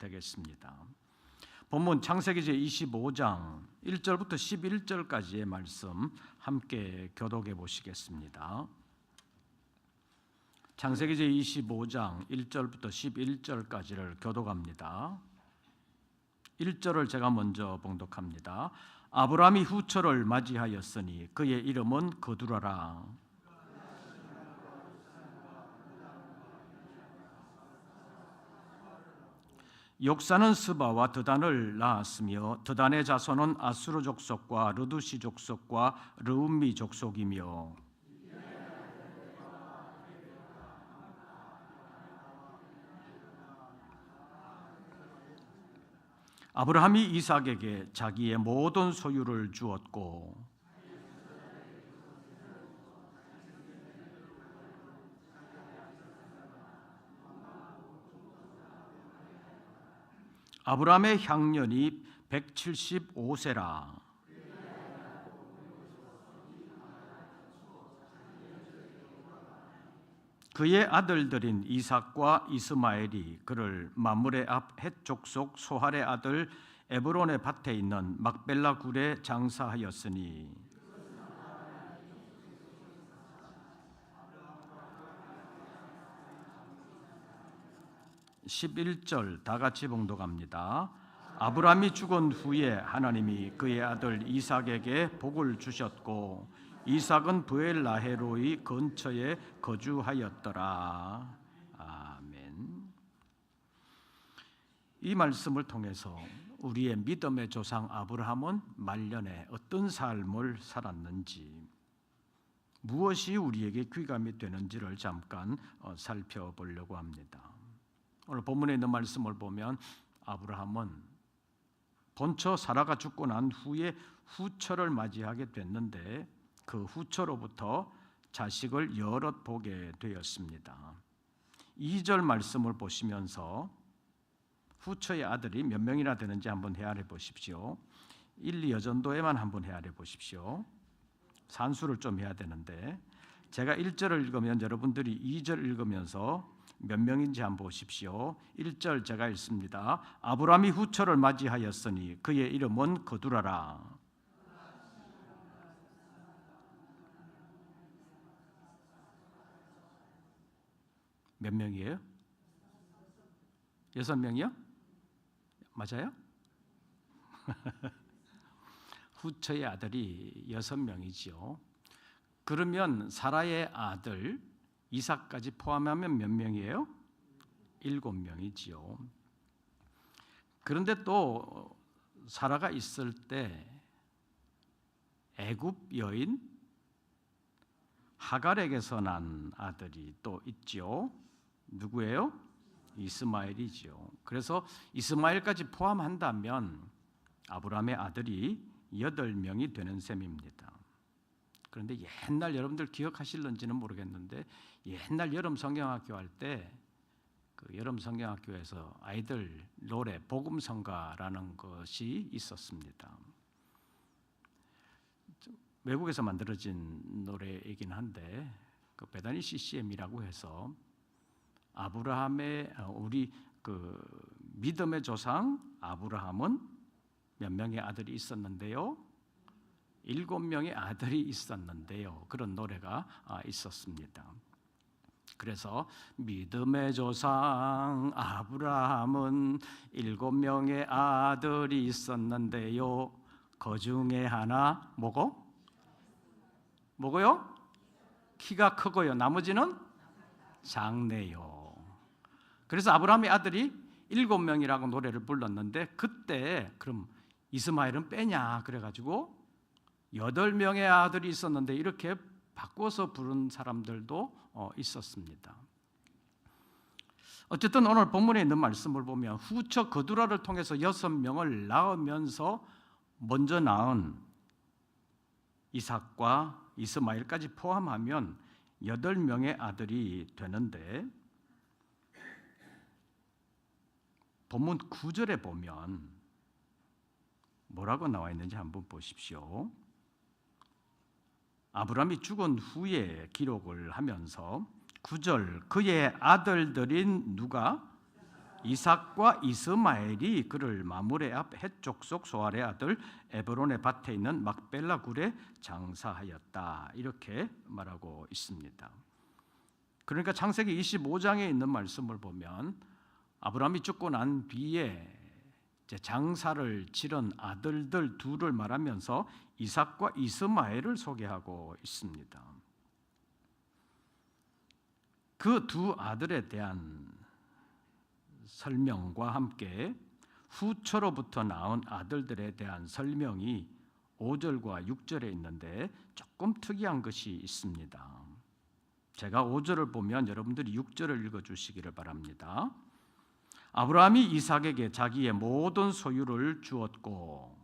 되겠습니다. 본문 창세기 제25장 1절부터 11절까지의 말씀 함께 교독해 보시겠습니다. 창세기 제25장 1절부터 11절까지를 교독합니다. 1절을 제가 먼저 봉독합니다. 아브라함이 후처를 맞이하였으니 그의 이름은 거두라라. 욕사는 스바와 드단을 낳았으며 드단의 자손은 아수르 족속과 르두시 족속과 르움미 족속이며 아브라함이 이삭에게 자기의 모든 소유를 주었고 아브라함의 향년이 175세라. 그의 아들들인 이삭과 이스마엘이 그를 마므레 앞 헷 족속 소할의 아들 에브론의 밭에 있는 막벨라 굴에 장사하였으니 11절 다 같이 봉독합니다. 아브라함이 죽은 후에 하나님이 그의 아들 이삭에게 복을 주셨고 이삭은 브엘라헤로의 근처에 거주하였더라. 아멘. 이 말씀을 통해서 우리의 믿음의 조상 아브라함은 말년에 어떤 삶을 살았는지, 무엇이 우리에게 귀감이 되는지를 잠깐 살펴보려고 합니다. 오늘 본문에 있는 말씀을 보면 아브라함은 본처 사라가 죽고 난 후에 후처를 맞이하게 됐는데 그 후처로부터 자식을 여럿 보게 되었습니다. 2절 말씀을 보시면서 후처의 아들이 몇 명이나 되는지 한번 헤아려 보십시오. 1, 2 여전도에만 한번 헤아려 보십시오. 산수를 좀 해야 되는데 제가 1절을 읽으면 여러분들이 2절 읽으면서 몇 명인지 한번 보십시오. 1절 제가 읽습니다. 아브라함이 후처를 맞이하였으니 그의 이름은 거두라라. 몇 명이에요? 6명이요? 맞아요? 후처의 아들이 6명이지요. 그러면 사라의 아들 이삭까지 포함하면 몇 명이에요? 7명이지요. 그런데 또 사라가 있을 때 애굽 여인 하갈에게서 난 아들이 또 있죠. 누구예요? 이스마엘이죠. 그래서 이스마엘까지 포함한다면 아브라함의 아들이 8명이 되는 셈입니다. 그런데 옛날 여러분들 기억하실런지는 모르겠는데 옛날 여름 성경학교 할 때 그 여름 성경학교에서 아이들 노래 복음성가라는 것이 있었습니다. 외국에서 만들어진 노래이긴 한데 그 베다니 CCM이라고 해서 아브라함의 우리 그 믿음의 조상 아브라함은 몇 명의 아들이 있었는데요? 7명의 아들이 있었는데요. 그런 노래가 있었습니다. 그래서 믿음의 조상 아브라함은 7명의 아들이 있었는데요. 그 중에 하나 뭐고요? 키가 크고요. 나머지는 작네요. 그래서 아브라함의 아들이 7명이라고 노래를 불렀는데 그때 그럼 이스마엘은 빼냐 그래가지고 8명의 아들이 있었는데 이렇게 바꿔서 부른 사람들도 있었습니다. 어쨌든 오늘 본문에 있는 말씀을 보면 후처 거두라를 통해서 6명을 낳으면서 먼저 낳은 이삭과 이스마엘까지 포함하면 8명의 아들이 되는데 본문 9절에 보면 뭐라고 나와 있는지 한번 보십시오. 아브라함이 죽은 후에 기록을 하면서 9절 그의 아들들인 누가? 이삭과 이스마엘이 그를 마므레 앞 헷족속 소알의 아들 에브론의 밭에 있는 막벨라 굴에 장사하였다. 이렇게 말하고 있습니다. 그러니까 창세기 25장에 있는 말씀을 보면 아브라함이 죽고 난 뒤에 장사를 지른 아들들 둘을 말하면서 이삭과 이스마엘을 소개하고 있습니다. 그 두 아들에 대한 설명과 함께 후처로부터 나온 아들들에 대한 설명이 5절과 6절에 있는데 조금 특이한 것이 있습니다. 제가 5절을 보면 여러분들이 6절을 읽어주시기를 바랍니다. 아브라함이 이삭에게 자기의 모든 소유를 주었고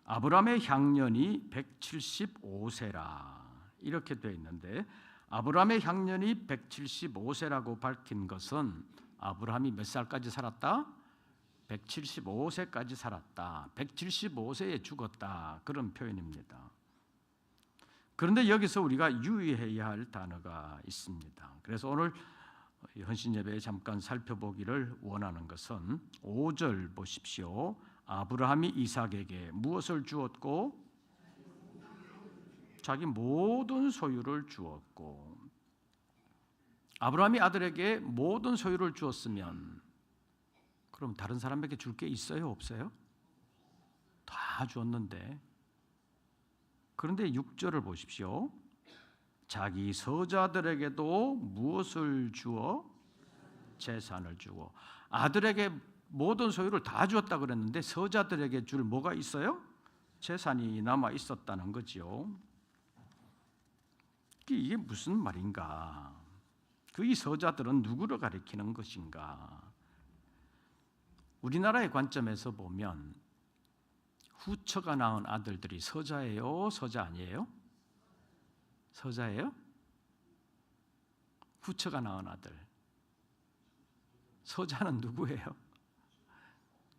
아브라함의 향년이 175세라 이렇게 되어 있는데 아브라함의 향년이 175세라고 밝힌 것은 아브라함이 몇 살까지 살았다? 175세까지 살았다. 175세에 죽었다. 그런 표현입니다. 그런데 여기서 우리가 유의해야 할 단어가 있습니다. 그래서 오늘 헌신예배에 잠깐 살펴보기를 원하는 것은 5절 보십시오. 아브라함이 이삭에게 무엇을 주었고 자기 모든 소유를 주었고 아브라함이 아들에게 모든 소유를 주었으면 그럼 다른 사람에게 줄 게 있어요? 없어요? 다 주었는데 그런데 6절을 보십시오. 자기 서자들에게도 무엇을 주어? 재산을 주고 아들에게 모든 소유를 다 주었다 그랬는데 서자들에게 줄 뭐가 있어요? 재산이 남아 있었다는 거지요. 이게 무슨 말인가? 그 이 서자들은 누구를 가리키는 것인가? 우리나라의 관점에서 보면 후처가 낳은 아들들이 서자예요? 서자 아니에요? 서자예요? 후처가 낳은 아들. 서자는 누구예요?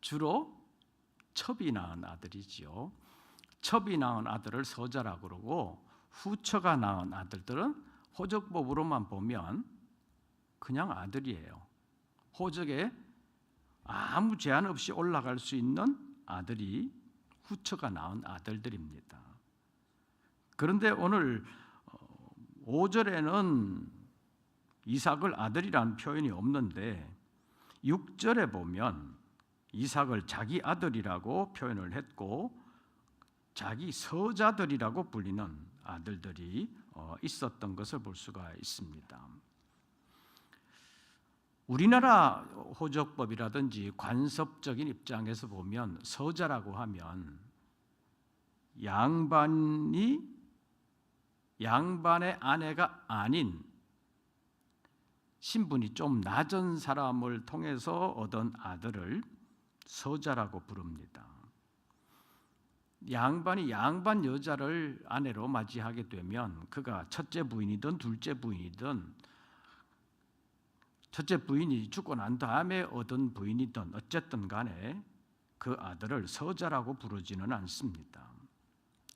주로 첩이 낳은 아들이지요. 첩이 낳은 아들을 서자라고 그러고 후처가 낳은 아들들은 호적법으로만 보면 그냥 아들이에요. 호적에 아무 제한 없이 올라갈 수 있는 아들이 후처가 낳은 아들들입니다. 그런데 오늘 5절에는 이삭을 아들이라는 표현이 없는데 6절에 보면 이삭을 자기 아들이라고 표현을 했고 자기 서자들이라고 불리는 아들들이 있었던 것을 볼 수가 있습니다. 우리나라 호적법이라든지 관습적인 입장에서 보면 서자라고 하면 양반의 아내가 아닌 신분이 좀 낮은 사람을 통해서 얻은 아들을 서자라고 부릅니다. 양반이 양반 여자를 아내로 맞이하게 되면 그가 첫째 부인이든 둘째 부인이든 첫째 부인이 죽고 난 다음에 얻은 부인이든 어쨌든 간에 그 아들을 서자라고 부르지는 않습니다.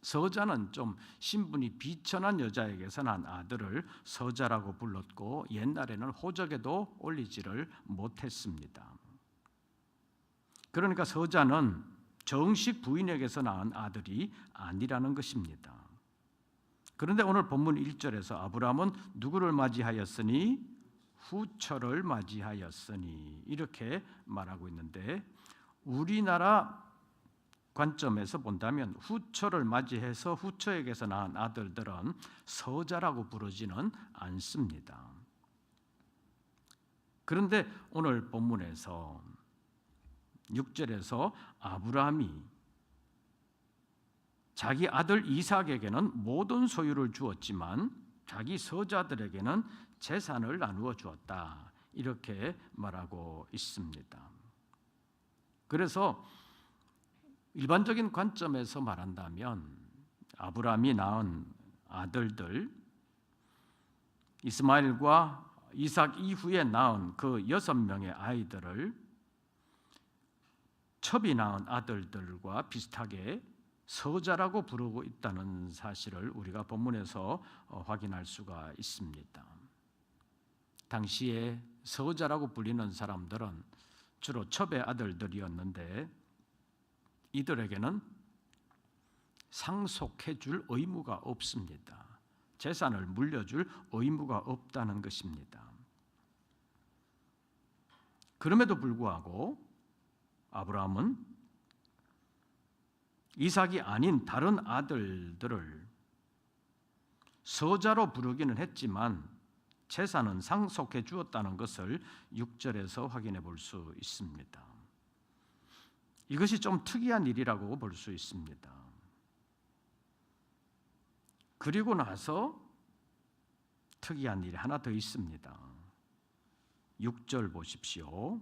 서자는 좀 신분이 비천한 여자에게서 난 아들을 서자라고 불렀고 옛날에는 호적에도 올리지를 못했습니다. 그러니까 서자는 정식 부인에게서 낳은 아들이 아니라는 것입니다. 그런데 오늘 본문 1절에서 아브라함은 누구를 맞이하였으니? 후처를 맞이하였으니 이렇게 말하고 있는데 우리나라 관점에서 본다면 후처를 맞이해서 후처에게서 낳은 아들들은 서자라고 부르지는 않습니다. 그런데 오늘 본문에서 6절에서 아브라함이 자기 아들 이삭에게는 모든 소유를 주었지만 자기 서자들에게는 재산을 나누어 주었다. 이렇게 말하고 있습니다. 그래서 일반적인 관점에서 말한다면 아브라함이 낳은 아들들 이스마엘과 이삭 이후에 낳은 그 6명의 아이들을 첩이 낳은 아들들과 비슷하게 서자라고 부르고 있다는 사실을 우리가 본문에서 확인할 수가 있습니다. 당시에 서자라고 불리는 사람들은 주로 첩의 아들들이었는데 이들에게는 상속해 줄 의무가 없습니다. 재산을 물려줄 의무가 없다는 것입니다. 그럼에도 불구하고 아브라함은 이삭이 아닌 다른 아들들을 서자로 부르기는 했지만 재산은 상속해 주었다는 것을 6절에서 확인해 볼 수 있습니다. 이것이 좀 특이한 일이라고 볼 수 있습니다. 그리고 나서 특이한 일이 하나 더 있습니다. 6절 보십시오.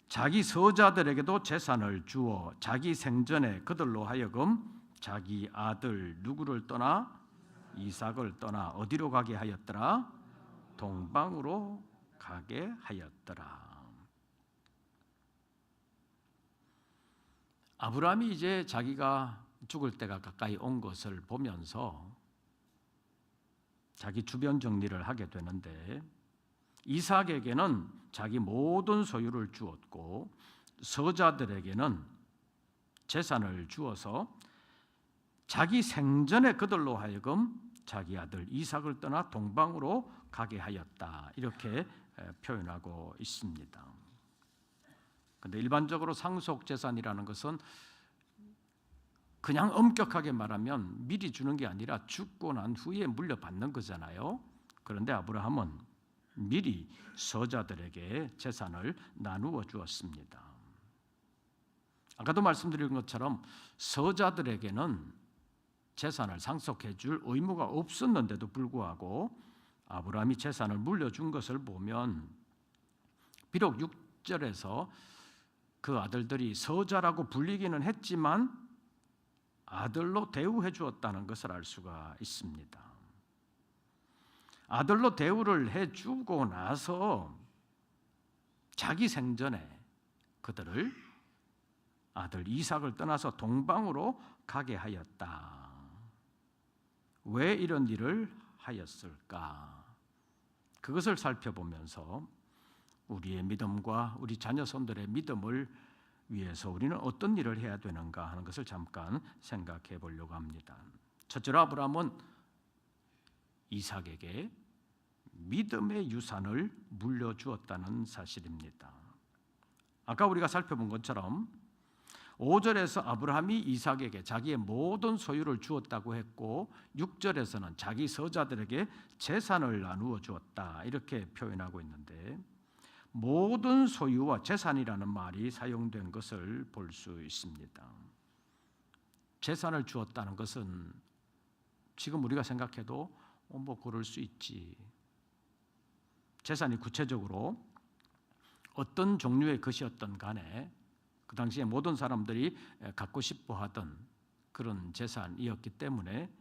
자기 서자들에게도 재산을 주어 자기 생전에 그들로 하여금 자기 아들 누구를 떠나 이삭을 떠나 어디로 가게 하였더라? 동방으로 가게 하였더라. 아브라함이 이제 자기가 죽을 때가 가까이 온 것을 보면서 자기 주변 정리를 하게 되는데 이삭에게는 자기 모든 소유를 주었고 서자들에게는 재산을 주어서 자기 생전에 그들로 하여금 자기 아들 이삭을 떠나 동방으로 가게 하였다. 이렇게 표현하고 있습니다. 그런데 일반적으로 상속재산이라는 것은 그냥 엄격하게 말하면 미리 주는 게 아니라 죽고 난 후에 물려받는 거잖아요. 그런데 아브라함은 미리 서자들에게 재산을 나누어 주었습니다. 아까도 말씀드린 것처럼 서자들에게는 재산을 상속해 줄 의무가 없었는데도 불구하고 아브라함이 재산을 물려준 것을 보면 비록 6절에서 그 아들들이 서자라고 불리기는 했지만 아들로 대우해 주었다는 것을 알 수가 있습니다. 아들로 대우를 해주고 나서 자기 생전에 그들을 아들 이삭을 떠나서 동방으로 가게 하였다. 왜 이런 일을 하였을까? 그것을 살펴보면서 우리의 믿음과 우리 자녀손들의 믿음을 위해서 우리는 어떤 일을 해야 되는가 하는 것을 잠깐 생각해 보려고 합니다. 첫째로 아브라함은 이삭에게 믿음의 유산을 물려주었다는 사실입니다. 아까 우리가 살펴본 것처럼 5절에서 아브라함이 이삭에게 자기의 모든 소유를 주었다고 했고 6절에서는 자기 서자들에게 재산을 나누어 주었다 이렇게 표현하고 있는데 모든 소유와 재산이라는 말이 사용된 것을 볼 수 있습니다. 재산을 주었다는 것은 지금 우리가 생각해도 뭐 그럴 수 있지. 재산이 구체적으로 어떤 종류의 것이었던 간에 그 당시에 모든 사람들이 갖고 싶어 하던 그런 재산이었기 때문에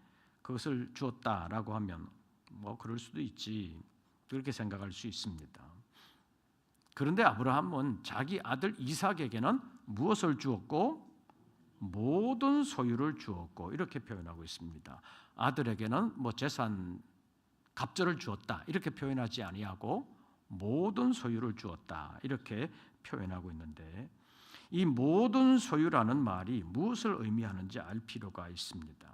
그것을 주었다라고 하면 뭐 그럴 수도 있지. 그렇게 생각할 수 있습니다. 그런데 아브라함은 자기 아들 이삭에게는 무엇을 주었고 모든 소유를 주었고 이렇게 표현하고 있습니다. 아들에게는 뭐 재산 갑절을 주었다 이렇게 표현하지 아니하고 모든 소유를 주었다 이렇게 표현하고 있는데 이 모든 소유라는 말이 무엇을 의미하는지 알 필요가 있습니다.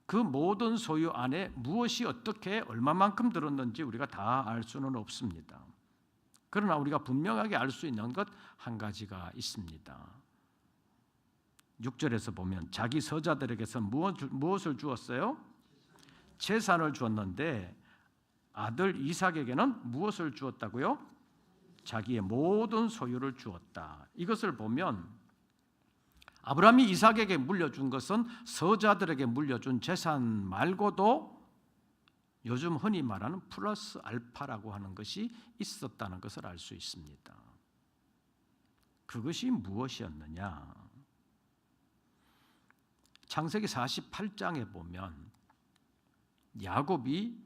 그 모든 소유 안에 무엇이 어떻게 얼마만큼 들었는지 우리가 다 알 수는 없습니다. 그러나 우리가 분명하게 알 수 있는 것 한 가지가 있습니다. 6절에서 보면 자기 서자들에게서 무엇을 주었어요? 재산을 주었는데 아들 이삭에게는 무엇을 주었다고요? 자기의 모든 소유를 주었다. 이것을 보면 아브라함이 이삭에게 물려준 것은 서자들에게 물려준 재산 말고도 요즘 흔히 말하는 플러스 알파라고 하는 것이 있었다는 것을 알 수 있습니다. 그것이 무엇이었느냐? 창세기 48장에 보면 야곱이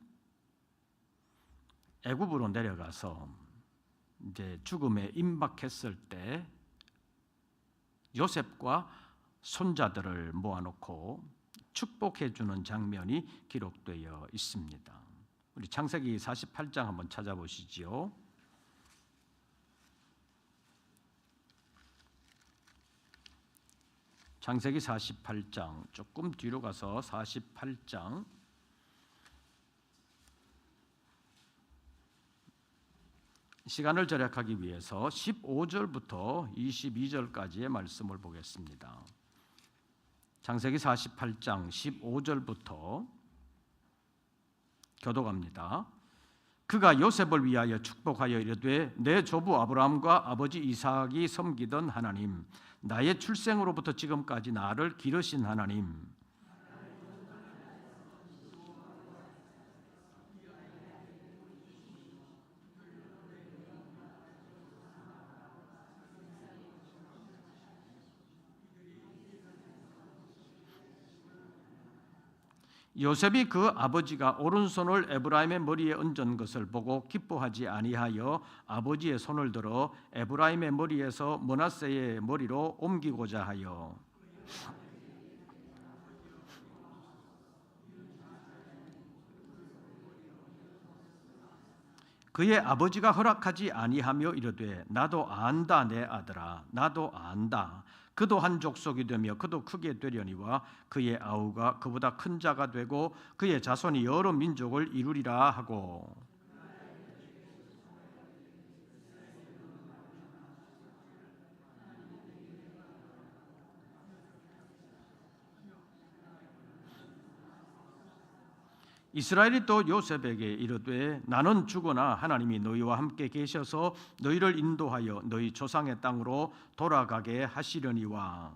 애굽으로 내려가서 이제 죽음에 임박했을 때 요셉과 손자들을 모아놓고 축복해 주는 장면이 기록되어 있습니다. 우리 창세기 48장 한번 찾아보시지요. 창세기 48장 조금 뒤로 가서 48장 시간을 절약하기 위해서 15절부터 22절까지의 말씀을 보겠습니다. 창세기 48장 15절부터 교독합니다. 그가 요셉을 위하여 축복하여 이르되 내 조부 아브라함과 아버지 이삭이 섬기던 하나님, 나의 출생으로부터 지금까지 나를 기르신 하나님, 요셉이 그 아버지가 오른손을 에브라임의 머리에 얹은 것을 보고 기뻐하지 아니하여 아버지의 손을 들어 에브라임의 머리에서 므낫세의 머리로 옮기고자 하여 그의 아버지가 허락하지 아니하며 이르되 나도 안다 내 아들아 나도 안다 그도 한 족속이 되며 그도 크게 되려니와 그의 아우가 그보다 큰 자가 되고 그의 자손이 여러 민족을 이루리라 하고 이스라엘이 또 요셉에게 이르되 나는 죽으나 하나님이 너희와 함께 계셔서 너희를 인도하여 너희 조상의 땅으로 돌아가게 하시려니와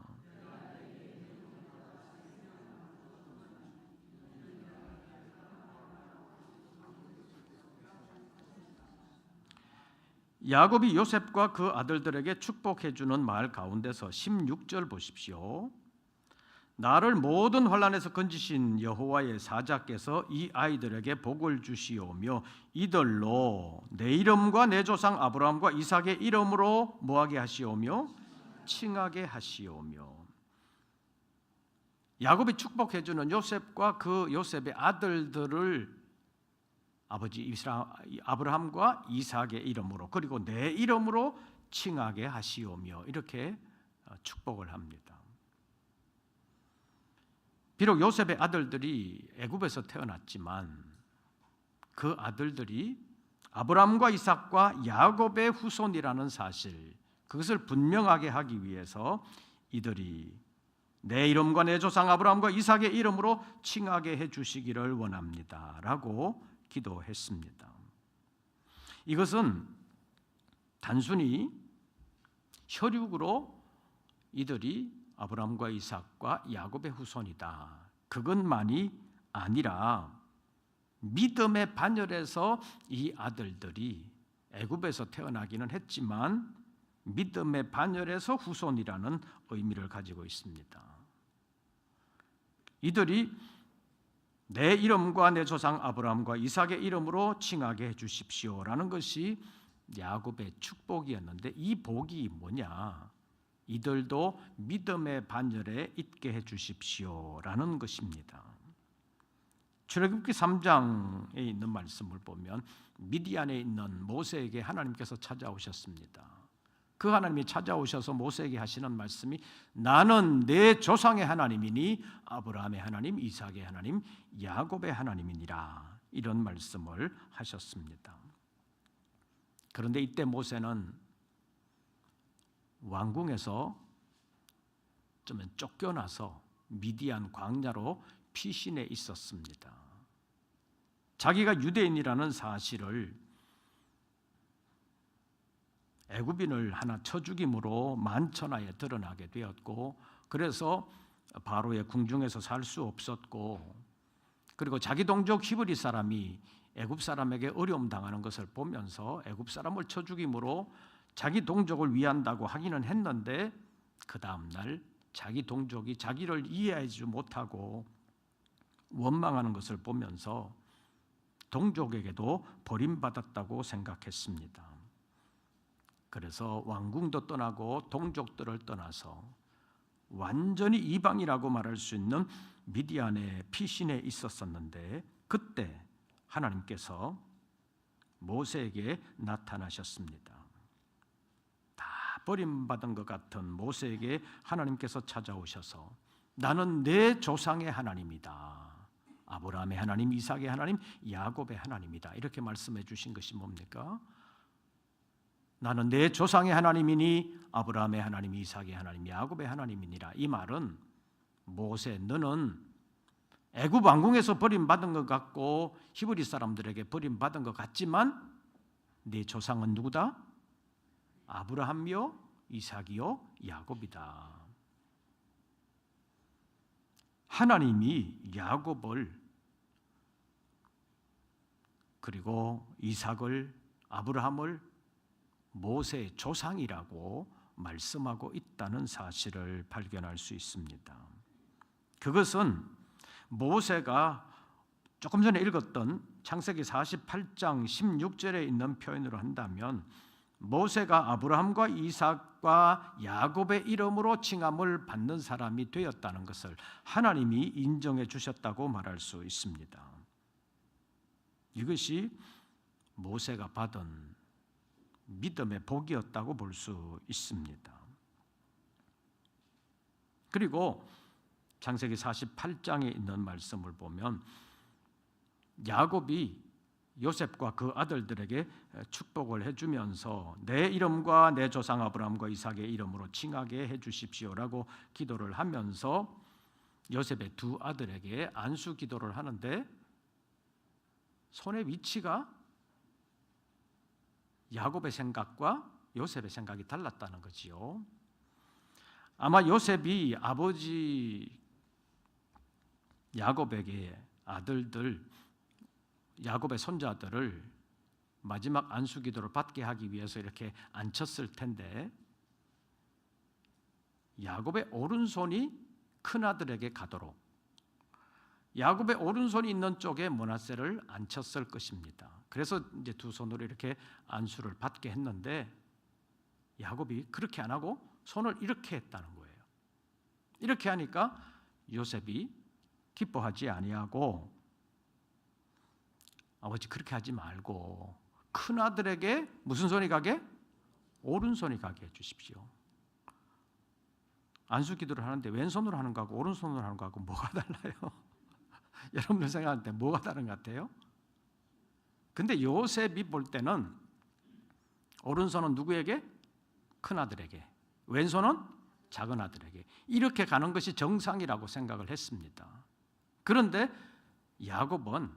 야곱이 요셉과 그 아들들에게 축복해 주는 말 가운데서 16절 보십시오. 나를 모든 환난에서 건지신 여호와의 사자께서 이 아이들에게 복을 주시오며 이들로 내 이름과 내 조상 아브라함과 이삭의 이름으로 뭐하게 하시오며 칭하게 하시오며 야곱이 축복해 주는 요셉과 그 요셉의 아들들을 아버지 아브라함과 이삭의 이름으로 그리고 내 이름으로 칭하게 하시오며 이렇게 축복을 합니다. 비록 요셉의 아들들이 애굽에서 태어났지만 그 아들들이 아브라함과 이삭과 야곱의 후손이라는 사실 그것을 분명하게 하기 위해서 이들이 내 이름과 내 조상 아브라함과 이삭의 이름으로 칭하게 해주시기를 원합니다라고 기도했습니다. 이것은 단순히 혈육으로 이들이 아브라함과 이삭과 야곱의 후손이다. 그것만이 아니라 믿음의 반열에서 이 아들들이 애굽에서 태어나기는 했지만 믿음의 반열에서 후손이라는 의미를 가지고 있습니다. 이들이 내 이름과 내 조상 아브라함과 이삭의 이름으로 칭하게 해주십시오라는 것이 야곱의 축복이었는데 이 복이 뭐냐? 이들도 믿음의 반열에 있게 해주십시오라는 것입니다. 출애굽기 3장에 있는 말씀을 보면 미디안에 있는 모세에게 하나님께서 찾아오셨습니다. 그 하나님이 찾아오셔서 모세에게 하시는 말씀이 나는 내 조상의 하나님이니 아브라함의 하나님, 이삭의 하나님, 야곱의 하나님이니라 이런 말씀을 하셨습니다. 그런데 이때 모세는 왕궁에서 좀 쫓겨나서 미디안 광야로 피신해 있었습니다. 자기가 유대인이라는 사실을 애굽인을 하나 쳐 죽임으로 만천하에 드러나게 되었고 그래서 바로의 궁중에서 살 수 없었고 그리고 자기 동족 히브리 사람이 애굽 사람에게 어려움 당하는 것을 보면서 애굽 사람을 쳐 죽임으로 자기 동족을 위한다고 하기는 했는데 그 다음 날 자기 동족이 자기를 이해하지 못하고 원망하는 것을 보면서 동족에게도 버림받았다고 생각했습니다. 그래서 왕궁도 떠나고 동족들을 떠나서 완전히 이방이라고 말할 수 있는 미디안의 피신에 있었었는데 그때 하나님께서 모세에게 나타나셨습니다. 다 버림받은 것 같은 모세에게 하나님께서 찾아오셔서 나는 내 조상의 하나님이다. 아브라함의 하나님, 이삭의 하나님, 야곱의 하나님이다. 이렇게 말씀해 주신 것이 뭡니까? 나는 내 조상의 하나님이니 아브라함의 하나님, 이삭의 하나님, 야곱의 하나님이니라. 이 말은 모세, 너는 애굽 왕궁에서 버림받은 것 같고 히브리 사람들에게 버림받은 것 같지만 네 조상은 누구다? 아브라함이요, 이삭이요, 야곱이다. 하나님이 야곱을 그리고 이삭을, 아브라함을 모세의 조상이라고 말씀하고 있다는 사실을 발견할 수 있습니다. 그것은 모세가 조금 전에 읽었던 창세기 48장 16절에 있는 표현으로 한다면 모세가 아브라함과 이삭과 야곱의 이름으로 칭함을 받는 사람이 되었다는 것을 하나님이 인정해 주셨다고 말할 수 있습니다. 이것이 모세가 받은 믿음의 복이었다고 볼 수 있습니다. 그리고 창세기 48장에 있는 말씀을 보면 야곱이 요셉과 그 아들들에게 축복을 해주면서 내 이름과 내 조상 아브라함과 이삭의 이름으로 칭하게 해주십시오라고 기도를 하면서 요셉의 두 아들에게 안수 기도를 하는데 손의 위치가 야곱의 생각과 요셉의 생각이 달랐다는 거지요. 아마 요셉이 아버지 야곱에게 아들들, 야곱의 손자들을 마지막 안수 기도를 받게 하기 위해서 이렇게 앉혔을 텐데 야곱의 오른손이 큰아들에게 가도록 야곱의 오른손이 있는 쪽에 므낫세를 앉혔을 것입니다. 그래서 이제 두 손으로 이렇게 안수를 받게 했는데 야곱이 그렇게 안 하고 손을 이렇게 했다는 거예요. 이렇게 하니까 요셉이 기뻐하지 아니하고 아버지 그렇게 하지 말고 큰아들에게 무슨 손이 가게? 오른손이 가게 해주십시오. 안수 기도를 하는데 왼손으로 하는 거하고 오른손으로 하는 거하고 뭐가 달라요? 여러분들 생각할 때 뭐가 다른 것 같아요? 근데 요셉이 볼 때는 오른손은 누구에게? 큰아들에게, 왼손은 작은 아들에게 이렇게 가는 것이 정상이라고 생각을 했습니다. 그런데 야곱은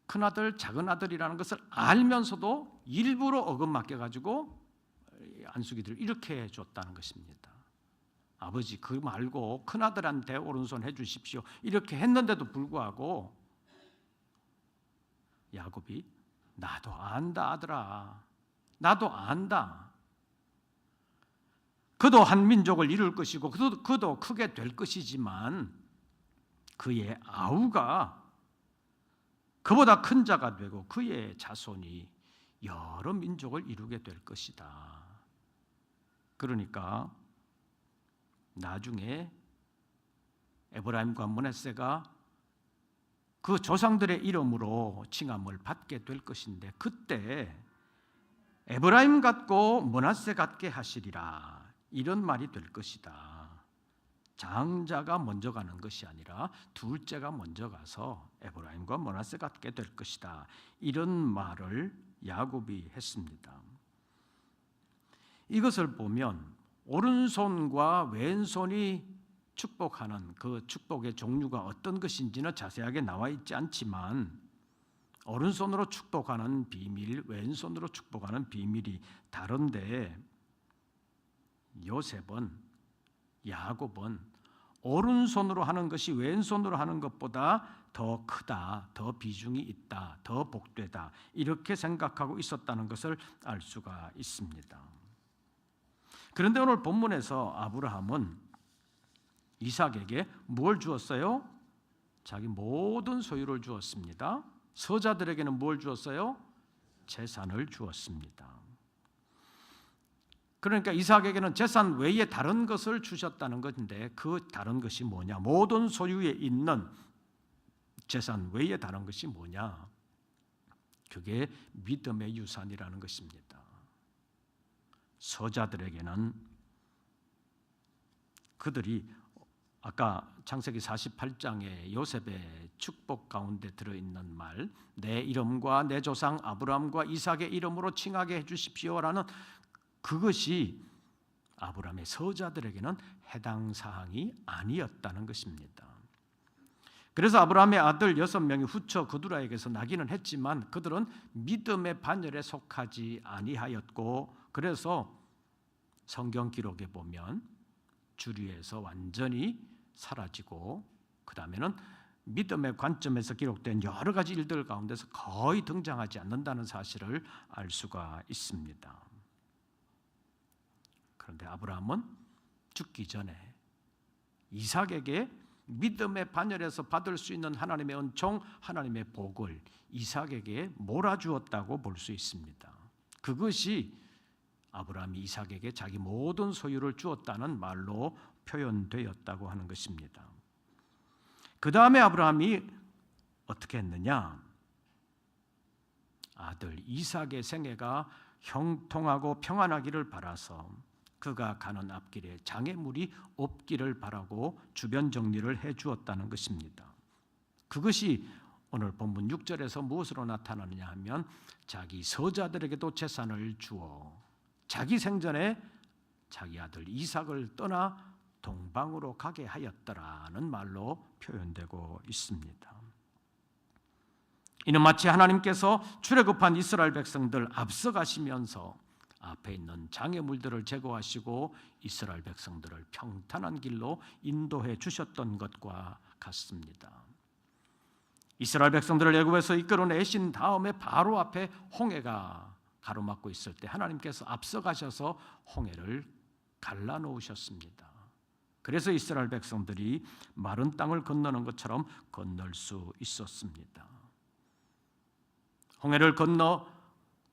큰아들, 작은아들이라는 것을 알면서도 일부러 어긋맞게 가지고 안수기들을 이렇게 해줬다는 것입니다. 아버지 그 말고 큰아들한테 오른손 해주십시오 이렇게 했는데도 불구하고 야곱이 나도 안다 아들아, 나도 안다. 그도 한 민족을 이룰 것이고 그도 크게 될 것이지만 그의 아우가 그보다 큰 자가 되고 그의 자손이 여러 민족을 이루게 될 것이다. 그러니까 나중에 에브라임과 므낫세가 그 조상들의 이름으로 칭함을 받게 될 것인데 그때 에브라임 같고 므낫세 같게 하시리라 이런 말이 될 것이다. 장자가 먼저 가는 것이 아니라 둘째가 먼저 가서 에브라임과 므낫세 같게 될 것이다. 이런 말을 야곱이 했습니다. 이것을 보면 오른손과 왼손이 축복하는 그 축복의 종류가 어떤 것인지는 자세하게 나와 있지 않지만 오른손으로 축복하는 비밀, 왼손으로 축복하는 비밀이 다른데 요셉은 야곱은 오른손으로 하는 것이 왼손으로 하는 것보다 더 크다, 더 비중이 있다, 더 복되다 이렇게 생각하고 있었다는 것을 알 수가 있습니다. 그런데 오늘 본문에서 아브라함은 이삭에게 뭘 주었어요? 자기 모든 소유를 주었습니다. 서자들에게는 뭘 주었어요? 재산을 주었습니다. 그러니까 이삭에게는 재산 외에 다른 것을 주셨다는 것인데 그 다른 것이 뭐냐? 모든 소유에 있는 재산 외에 다른 것이 뭐냐? 그게 믿음의 유산이라는 것입니다. 서자들에게는 그들이 아까 창세기 48장에 요셉의 축복 가운데 들어있는 말, 내 이름과 내 조상 아브라함과 이삭의 이름으로 칭하게 해주십시오라는 그것이 아브라함의 서자들에게는 해당 사항이 아니었다는 것입니다. 그래서 아브라함의 아들 6명이 후처 그두라에게서 나기는 했지만 그들은 믿음의 반열에 속하지 아니하였고, 그래서 성경 기록에 보면 주류에서 완전히 사라지고 그 다음에는 믿음의 관점에서 기록된 여러 가지 일들 가운데서 거의 등장하지 않는다는 사실을 알 수가 있습니다. 그런데 아브라함은 죽기 전에 이삭에게 믿음의 반열에서 받을 수 있는 하나님의 은총, 하나님의 복을 이삭에게 몰아주었다고 볼 수 있습니다. 그것이 아브라함이 이삭에게 자기 모든 소유를 주었다는 말로 표현되었다고 하는 것입니다. 그 다음에 아브라함이 어떻게 했느냐? 아들 이삭의 생애가 형통하고 평안하기를 바라서 그가 가는 앞길에 장애물이 없기를 바라고 주변 정리를 해 주었다는 것입니다. 그것이 오늘 본문 6절에서 무엇으로 나타나느냐 하면 자기 서자들에게도 재산을 주어 자기 생전에 자기 아들 이삭을 떠나 동방으로 가게 하였더라는 말로 표현되고 있습니다. 이는 마치 하나님께서 출애굽한 이스라엘 백성들 앞서가시면서 앞에 있는 장애물들을 제거하시고 이스라엘 백성들을 평탄한 길로 인도해 주셨던 것과 같습니다. 이스라엘 백성들을 애굽에서 이끌어내신 다음에 바로 앞에 홍해가 가로막고 있을 때 하나님께서 앞서가셔서 홍해를 갈라놓으셨습니다. 그래서 이스라엘 백성들이 마른 땅을 건너는 것처럼 건널 수 있었습니다. 홍해를 건너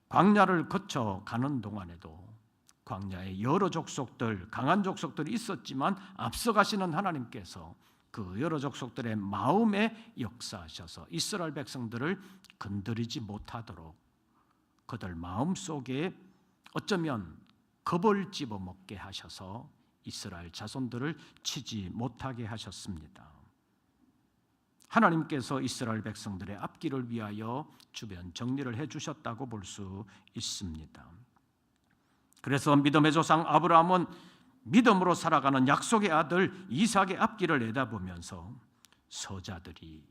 광야를 거쳐 가는 동안에도 광야에 여러 족속들, 강한 족속들이 있었지만 앞서가시는 하나님께서 그 여러 족속들의 마음에 역사하셔서 이스라엘 백성들을 건드리지 못하도록 그들 마음속에 어쩌면 겁을 집어먹게 하셔서 이스라엘 자손들을 치지 못하게 하셨습니다. 하나님께서 이스라엘 백성들의 앞길을 위하여 주변 정리를 해주셨다고 볼 수 있습니다. 그래서 믿음의 조상 아브라함은 믿음으로 살아가는 약속의 아들 이삭의 앞길을 내다보면서 서자들이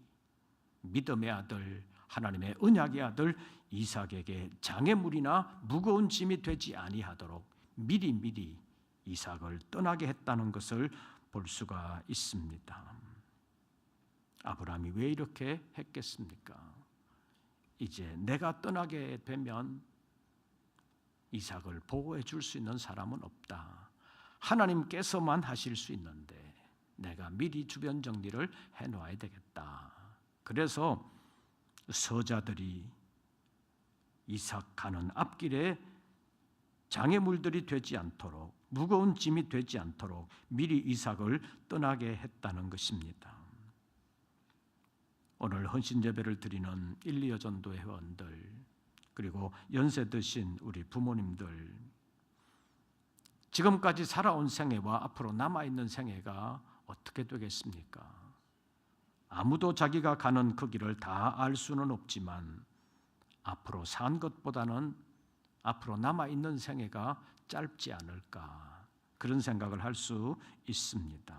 믿음의 아들 하나님의 언약의 아들 이삭에게 장애물이나 무거운 짐이 되지 아니하도록 미리 이삭을 떠나게 했다는 것을 볼 수가 있습니다. 아브라함이 왜 이렇게 했겠습니까? 이제 내가 떠나게 되면 이삭을 보호해 줄 수 있는 사람은 없다. 하나님께서만 하실 수 있는데 내가 미리 주변 정리를 해놓아야 되겠다. 그래서 서자들이 이삭 가는 앞길에 장애물들이 되지 않도록 무거운 짐이 되지 않도록 미리 이삭을 떠나게 했다는 것입니다. 오늘 헌신예배를 드리는 1, 2여 전도 회원들 그리고 연세 드신 우리 부모님들 지금까지 살아온 생애와 앞으로 남아있는 생애가 어떻게 되겠습니까? 아무도 자기가 가는 그 길을 다 알 수는 없지만 앞으로 산 것보다는 앞으로 남아있는 생애가 짧지 않을까 그런 생각을 할 수 있습니다.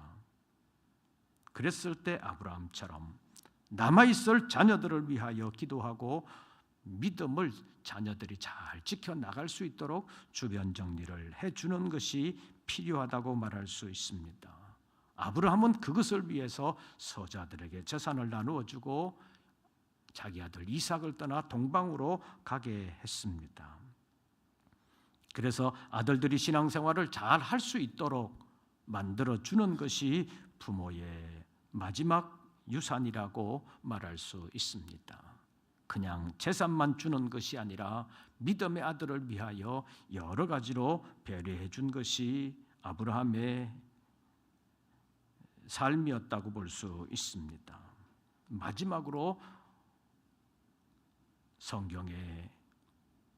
그랬을 때 아브라함처럼 남아있을 자녀들을 위하여 기도하고 믿음을 자녀들이 잘 지켜나갈 수 있도록 주변 정리를 해주는 것이 필요하다고 말할 수 있습니다. 아브라함은 그것을 위해서 서자들에게 재산을 나누어 주고 자기 아들 이삭을 떠나 동방으로 가게 했습니다. 그래서 아들들이 신앙생활을 잘 할 수 있도록 만들어 주는 것이 부모의 마지막 유산이라고 말할 수 있습니다. 그냥 재산만 주는 것이 아니라 믿음의 아들을 위하여 여러 가지로 배려해 준 것이 아브라함의 삶이었다고 볼 수 있습니다. 마지막으로 성경의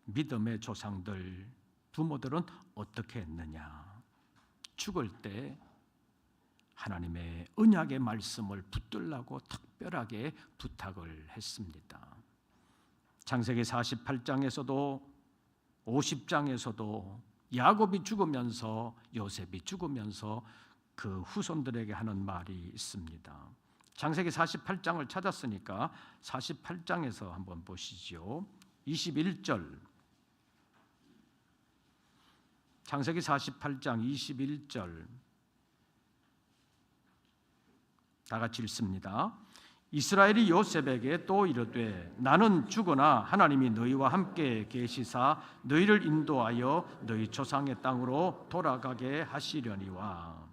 믿음의 조상들, 부모들은 어떻게 했느냐? 죽을 때 하나님의 언약의 말씀을 붙들라고 특별하게 부탁을 했습니다. 창세기 48장에서도 50장에서도 야곱이 죽으면서 요셉이 죽으면서 그 후손들에게 하는 말이 있습니다. 창세기 48장을 찾았으니까 48장에서 한번 보시죠. 21절. 창세기 48장 21절. 다 같이 읽습니다. 이스라엘이 요셉에게 또 이르되 나는 죽으나 하나님이 너희와 함께 계시사 너희를 인도하여 너희 조상의 땅으로 돌아가게 하시려니와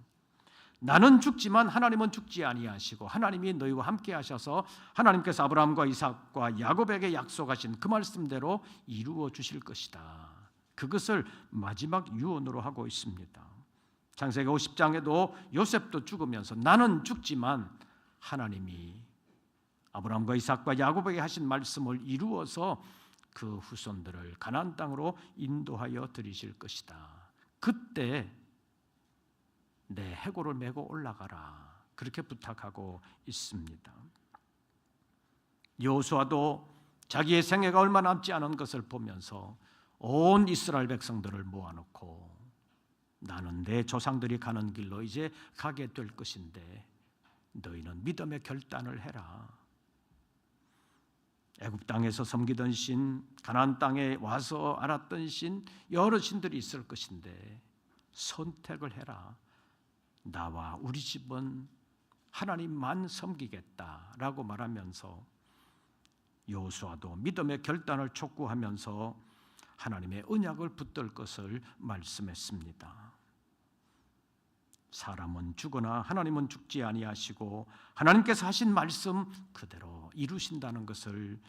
나는 죽지만 하나님은 죽지 아니하시고 하나님이 너희와 함께 하셔서 하나님께서 아브라함과 이삭과 야곱에게 약속하신 그 말씀대로 이루어 주실 것이다. 그것을 마지막 유언으로 하고 있습니다. 창세기 50장에도 요셉도 죽으면서 나는 죽지만 하나님이 아브라함과 이삭과 야곱에게 하신 말씀을 이루어서 그 후손들을 가나안 땅으로 인도하여 드리실 것이다. 그때 내 해골을 메고 올라가라. 그렇게 부탁하고 있습니다. 여호수아도 자기의 생애가 얼마 남지 않은 것을 보면서 온 이스라엘 백성들을 모아놓고 나는 내 조상들이 가는 길로 이제 가게 될 것인데 너희는 믿음의 결단을 해라. 애굽 땅에서 섬기던 신, 가나안 땅에 와서 알았던 신, 여러 신들이 있을 것인데 선택을 해라. 나와 우리 집은 하나님만 섬기겠다라고 말하면서 여호수아도 믿음의 결단을 촉구하면서 하나님의 언약을 붙들 것을 말씀했습니다. 사람은 죽으나 하나님은 죽지 아니하시고 하나님께서 하신 말씀 그대로 이루신다는 것을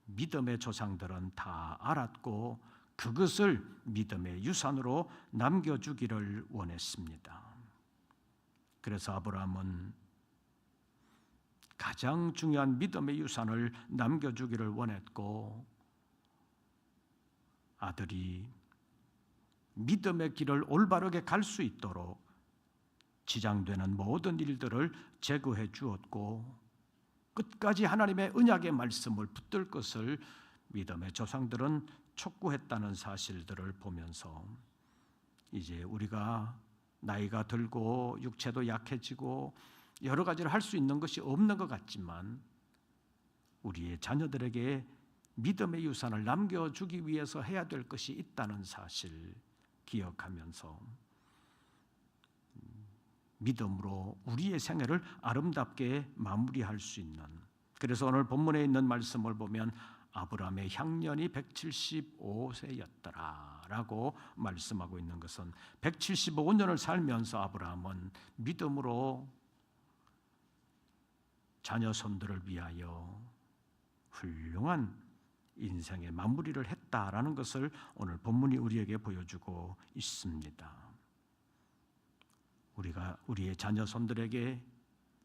믿음의 조상들은 다 알았고 그것을 믿음의 유산으로 남겨주기를 원했습니다. 그래서 아브라함은 가장 중요한 믿음의 유산을 남겨주기를 원했고 아들이 믿음의 길을 올바르게 갈 수 있도록 지장되는 모든 일들을 제거해 주었고 끝까지 하나님의 언약의 말씀을 붙들 것을 믿음의 조상들은 촉구했다는 사실들을 보면서 이제 우리가 나이가 들고 육체도 약해지고 여러 가지를 할 수 있는 것이 없는 것 같지만 우리의 자녀들에게 믿음의 유산을 남겨주기 위해서 해야 될 것이 있다는 사실 기억하면서 믿음으로 우리의 생애를 아름답게 마무리할 수 있는, 그래서 오늘 본문에 있는 말씀을 보면 아브라함의 향년이 175세였더라 라고 말씀하고 있는 것은 175년을 살면서 아브라함은 믿음으로 자녀 손들을 위하여 훌륭한 인생의 마무리를 했다라는 것을 오늘 본문이 우리에게 보여주고 있습니다. 우리가 우리의 자녀 손들에게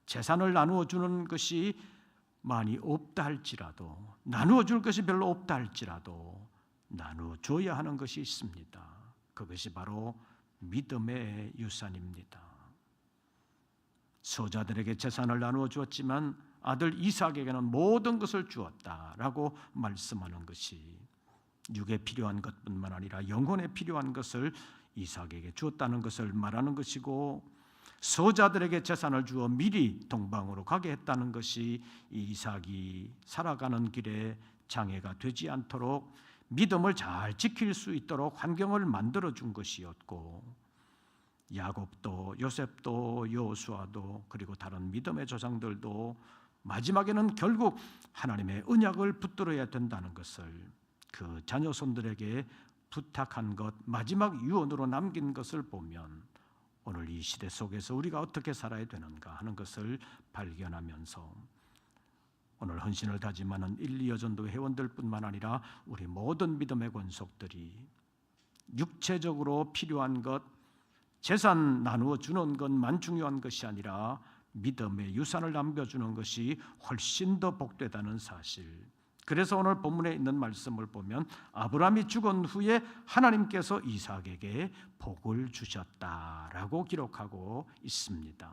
재산을 나누어 주는 것이 많이 없다 할지라도, 나누어 줄 것이 별로 없다 할지라도 나누어 줘야 하는 것이 있습니다. 그것이 바로 믿음의 유산입니다. 서자들에게 재산을 나누어 주었지만 아들 이삭에게는 모든 것을 주었다라고 말씀하는 것이 육에 필요한 것뿐만 아니라 영혼에 필요한 것을 이삭에게 주었다는 것을 말하는 것이고, 서자들에게 재산을 주어 미리 동방으로 가게 했다는 것이 이삭이 살아가는 길에 장애가 되지 않도록 믿음을 잘 지킬 수 있도록 환경을 만들어 준 것이었고, 야곱도 요셉도 여호수아도 그리고 다른 믿음의 조상들도 마지막에는 결국 하나님의 언약을 붙들어야 된다는 것을 그 자녀손들에게 부탁한 것, 마지막 유언으로 남긴 것을 보면 오늘 이 시대 속에서 우리가 어떻게 살아야 되는가 하는 것을 발견하면서 오늘 헌신을 다짐하는 1, 2여 전도 회원들뿐만 아니라 우리 모든 믿음의 권속들이 육체적으로 필요한 것, 재산 나누어 주는 것만 중요한 것이 아니라 믿음의 유산을 남겨주는 것이 훨씬 더 복되다는 사실. 그래서 오늘 본문에 있는 말씀을 보면 아브라함이 죽은 후에 하나님께서 이삭에게 복을 주셨다라고 기록하고 있습니다.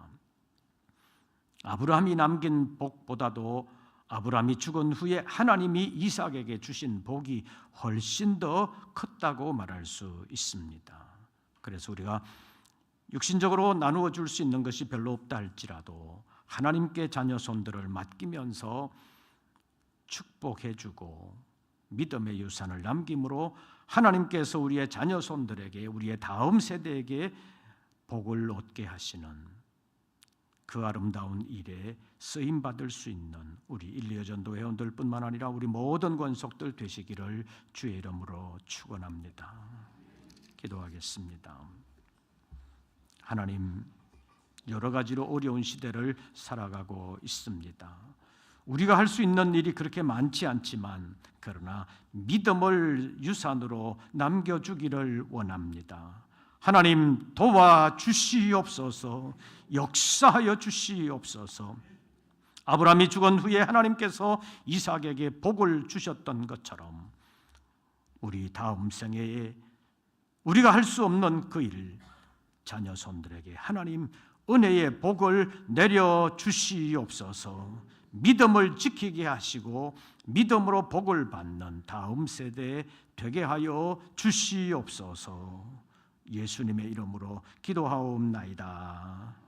아브라함이 남긴 복보다도 아브라함이 죽은 후에 하나님이 이삭에게 주신 복이 훨씬 더 컸다고 말할 수 있습니다. 그래서 우리가 육신적으로 나누어 줄 수 있는 것이 별로 없다 할지라도 하나님께 자녀 손들을 맡기면서 축복해 주고 믿음의 유산을 남김으로 하나님께서 우리의 자녀 손들에게, 우리의 다음 세대에게 복을 얻게 하시는 그 아름다운 일에 쓰임 받을 수 있는 우리 1, 2여 전도 회원들뿐만 아니라 우리 모든 권속들 되시기를 주의 이름으로 축원합니다. 기도하겠습니다. 하나님, 여러 가지로 어려운 시대를 살아가고 있습니다. 우리가 할 수 있는 일이 그렇게 많지 않지만 그러나 믿음을 유산으로 남겨주기를 원합니다. 하나님 도와주시옵소서. 역사하여 주시옵소서. 아브라함이 죽은 후에 하나님께서 이삭에게 복을 주셨던 것처럼 우리 다음 생애에 우리가 할 수 없는 그 일, 자녀 손들에게 하나님 은혜의 복을 내려 주시옵소서. 믿음을 지키게 하시고 믿음으로 복을 받는 다음 세대 되게 하여 주시옵소서. 예수님의 이름으로 기도하옵나이다.